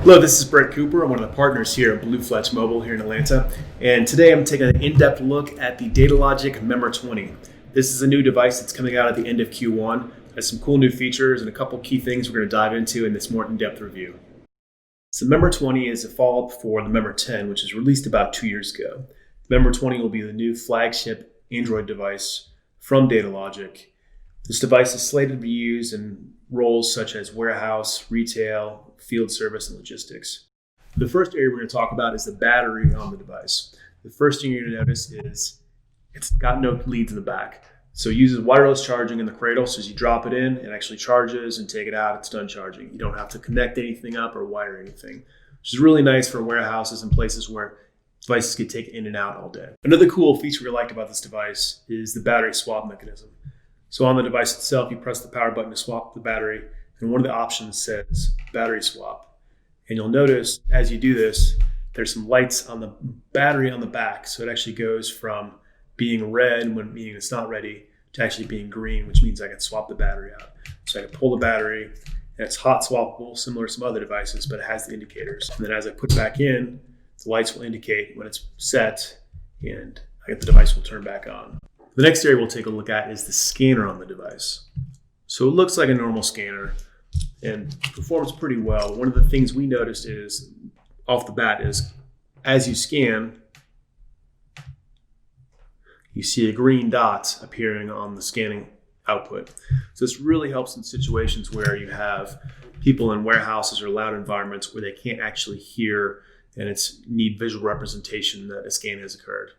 Hello, this is Brett Cooper. I'm one of the partners here at BlueFletch Mobile here in Atlanta. And today I'm taking an in-depth look at the Datalogic Memor 20. This is a new device that's coming out at the end of Q1. It has some cool new features and a couple key things we're going to dive into in this more in-depth review. So Memor 20 is a follow-up for the Memor 10, which was released about 2 years ago. Memor 20 will be the new flagship Android device from Datalogic. This device is slated to be used in roles such as warehouse, retail, field service, and logistics. The first area we're going to talk about is the battery on the device. The first thing you're going to notice is it's got no leads in the back. So it uses wireless charging in the cradle. So as you drop it in, it actually charges, and take it out, it's done charging. You don't have to connect anything up or wire anything, which is really nice for warehouses and places where devices get taken in and out all day. Another cool feature we liked about this device is the battery swap mechanism. So on the device itself, you press the power button to swap the battery, and one of the options says battery swap. And you'll notice as you do this, there's some lights on the battery on the back. So it actually goes from being red, meaning it's not ready, to actually being green, which means I can swap the battery out. So I can pull the battery, and it's hot swappable, similar to some other devices, but it has the indicators. And then as I put it back in, the lights will indicate when it's set, and the device will turn back on. The next area we'll take a look at is the scanner on the device. So it looks like a normal scanner and performs pretty well. One of the things we noticed is, off the bat, is as you scan, you see a green dot appearing on the scanning output. So this really helps in situations where you have people in warehouses or loud environments where they can't actually hear, and it's need visual representation that a scan has occurred.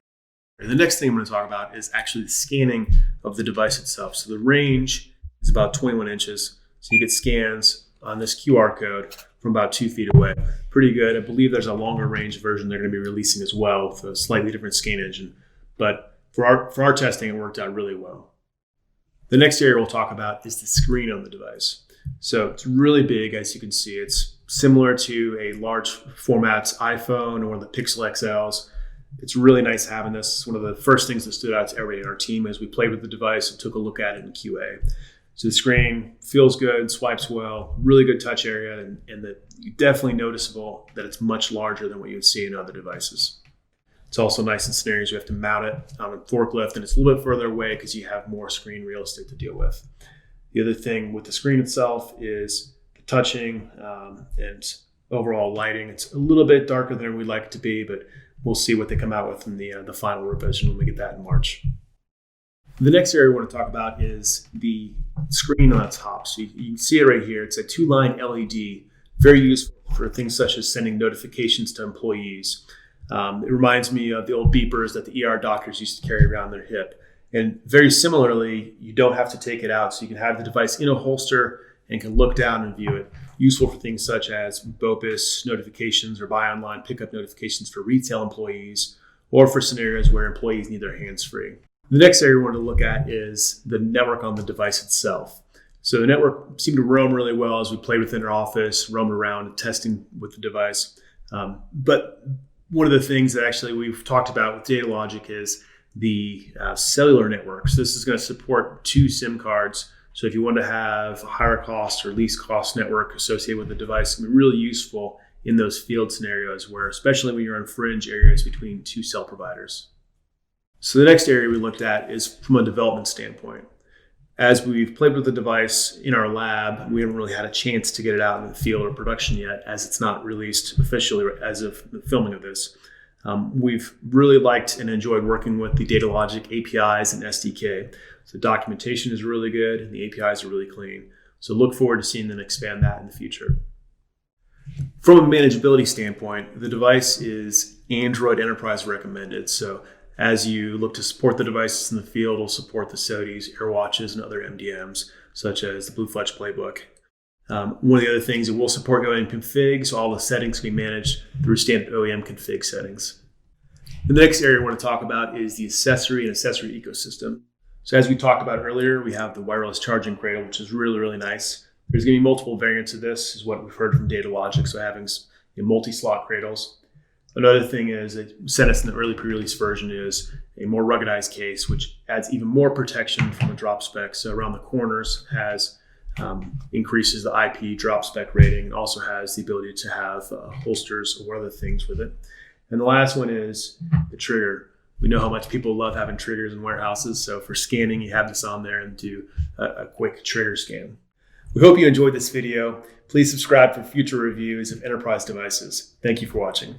And the next thing I'm going to talk about is actually the scanning of the device itself. So the range is about 21 inches. So you get scans on this QR code from about 2 feet away. Pretty good. I believe there's a longer range version they're going to be releasing as well with a slightly different scan engine. But for our testing, it worked out really well. The next area we'll talk about is the screen on the device. So it's really big, as you can see. It's similar to a large format iPhone or the Pixel XLs. It's really nice having this. It's one of the first things that stood out to everybody in our team as we played with the device and took a look at it in QA. So the screen feels good, swipes well, really good touch area, and definitely noticeable that it's much larger than what you would see in other devices. It's also nice in scenarios you have to mount it on a forklift, and it's a little bit further away because you have more screen real estate to deal with. The other thing with the screen itself is the touching and overall lighting. It's a little bit darker than we'd like it to be, but we'll see what they come out with in the final revision when we get that in March. The next area we want to talk about is the screen on the top. So you can see it right here. It's a 2-line LED, very useful for things such as sending notifications to employees. It reminds me of the old beepers that the ER doctors used to carry around their hip. And very similarly, you don't have to take it out. So you can have the device in a holster and can look down and view it. Useful for things such as BOPIS notifications or buy online pickup notifications for retail employees, or for scenarios where employees need their hands free. The next area we want to look at is the network on the device itself. So the network seemed to roam really well as we played within our office, roamed around testing with the device. But one of the things that actually we've talked about with Datalogic is the cellular network. So this is going to support 2 SIM cards. So if you want to have a higher cost or least cost network associated with the device, it can be really useful in those field scenarios where, especially when you're in fringe areas between 2 cell providers. So the next area we looked at is from a development standpoint. As we've played with the device in our lab, we haven't really had a chance to get it out in the field or production yet, as it's not released officially as of the filming of this. We've really liked and enjoyed working with the Datalogic APIs and SDK. So documentation is really good and the APIs are really clean. So look forward to seeing them expand that in the future. From a manageability standpoint, the device is Android Enterprise recommended. So as you look to support the devices in the field, it'll support the SOTIs, AirWatches, and other MDMs, such as the BlueFletch Playbook. One of the other things, it will support OEM config, so all the settings can be managed through standard OEM config settings. The next area we want to talk about is the accessory and accessory ecosystem. So as we talked about earlier, we have the wireless charging cradle, which is really, really nice. There's going to be multiple variants of this, is what we've heard from Datalogic, so having multi-slot cradles. Another thing is, they sent us in the early pre-release version, is a more ruggedized case, which adds even more protection from a drop spec. So around the corners has increases the IP drop spec rating, and also has the ability to have holsters or other things with it. And the last one is the trigger. We know how much people love having triggers in warehouses. So for scanning, you have this on there and do a quick trigger scan. We hope you enjoyed this video. Please subscribe for future reviews of enterprise devices. Thank you for watching.